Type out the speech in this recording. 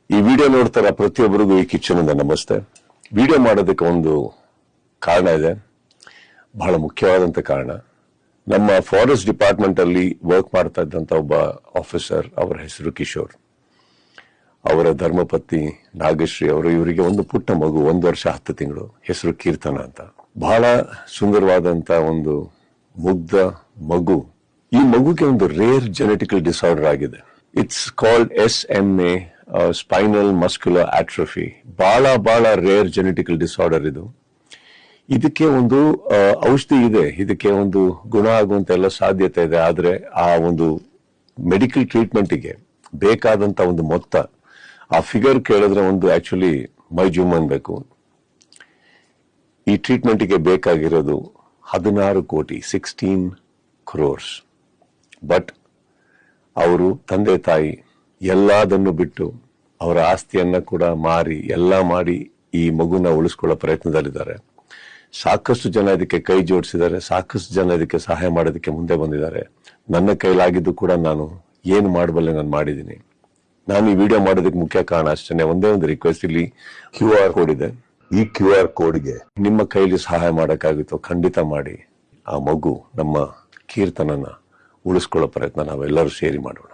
ಈ ವಿಡಿಯೋ ನೋಡ್ತಾರ ಪ್ರತಿಯೊಬ್ಬರಿಗೂ ಈ ಕಿಚನ್ ಇಂದ ನಮಸ್ತೆ. ವಿಡಿಯೋ ಮಾಡೋದಕ್ಕೆ ಒಂದು ಕಾರಣ ಇದೆ, ಬಹಳ ಮುಖ್ಯವಾದಂತ ಕಾರಣ. ನಮ್ಮ ಫಾರೆಸ್ಟ್ ಡಿಪಾರ್ಟ್ಮೆಂಟ್ ಅಲ್ಲಿ ವರ್ಕ್ ಮಾಡ್ತಾ ಇದ್ದಂತ ಒಬ್ಬ ಆಫೀಸರ್, ಅವರ ಹೆಸರು ಕಿಶೋರ್, ಅವರ ಧರ್ಮಪತ್ನಿ ನಾಗಶ್ರೀ ಅವರು, ಇವರಿಗೆ ಒಂದು ಪುಟ್ಟ ಮಗು, 1 ವರ್ಷ 10 ತಿಂಗಳು, ಹೆಸರು ಕೀರ್ತನ ಅಂತ. ಬಹಳ ಸುಂದರವಾದಂತ ಒಂದು ಮುಗ್ಧ ಮಗು. ಈ ಮಗುಗೆ ಒಂದು ರೇರ್ ಜೆನೆಟಿಕಲ್ ಡಿಸಾರ್ಡರ್ ಆಗಿದೆ. It's called SMA, spinal muscular atrophy. ಬಹಳ ರೇರ್ ಜೆನೆಟಿಕಲ್ ಡಿಸಾರ್ಡರ್ ಇದು. ಇದಕ್ಕೆ ಒಂದು ಔಷಧಿ ಇದೆ, ಇದಕ್ಕೆ ಒಂದು ಗುಣ ಆಗುವಂತ ಎಲ್ಲ ಸಾಧ್ಯತೆ ಇದೆ. ಆದ್ರೆ ಆ ಒಂದು ಮೆಡಿಕಲ್ ಟ್ರೀಟ್ಮೆಂಟ್ಗೆ ಬೇಕಾದಂತ ಒಂದು ಮೊತ್ತ, ಆ ಫಿಗರ್ ಕೇಳಿದ್ರೆ ಒಂದು ಆಕ್ಚುಲಿ ಮೈ ಜೂಮ್ ಅನ್ಬೇಕು. ಈ ಟ್ರೀಟ್ಮೆಂಟ್ಗೆ ಬೇಕಾಗಿರೋದು 16 ಕೋಟಿ, 16 crores. ಬಟ್ ಅವರು ತಂದೆ ತಾಯಿ ಎಲ್ಲದನ್ನು ಬಿಟ್ಟು ಅವರ ಆಸ್ತಿಯನ್ನ ಕೂಡ ಮಾರಿ ಎಲ್ಲ ಮಾಡಿ ಈ ಮಗುನ ಉಳಿಸ್ಕೊಳ್ಳೋ ಪ್ರಯತ್ನದಲ್ಲಿದ್ದಾರೆ. ಸಾಕಷ್ಟು ಜನ ಇದಕ್ಕೆ ಕೈ ಜೋಡಿಸಿದ್ದಾರೆ, ಸಾಕಷ್ಟು ಜನ ಇದಕ್ಕೆ ಸಹಾಯ ಮಾಡೋದಕ್ಕೆ ಮುಂದೆ ಬಂದಿದ್ದಾರೆ. ನನ್ನ ಕೈಲಾಗಿದ್ದು ಕೂಡ ನಾನು ಏನು ಮಾಡಬಲ್ಲೆ ನಾನು ಮಾಡಿದ್ದೀನಿ. ನಾನು ಈ ವಿಡಿಯೋ ಮಾಡೋದಕ್ಕೆ ಮುಖ್ಯ ಕಾರಣ ಅಷ್ಟೇ, ಒಂದೇ ಒಂದು ರಿಕ್ವೆಸ್ಟ್. ಇಲ್ಲಿ QR ಕೋಡ್ ಇದೆ. ಈ QR ಕೋಡ್ಗೆ ನಿಮ್ಮ ಕೈಲಿ ಸಹಾಯ ಮಾಡೋಕ್ಕಾಗುತ್ತೋ ಖಂಡಿತ ಮಾಡಿ. ಆ ಮಗು ನಮ್ಮ ಕೀರ್ತನನ್ನ ಉಳಿಸ್ಕೊಳ್ಳೋ ಪ್ರಯತ್ನ ನಾವೆಲ್ಲರೂ ಸೇರಿ ಮಾಡೋಣ.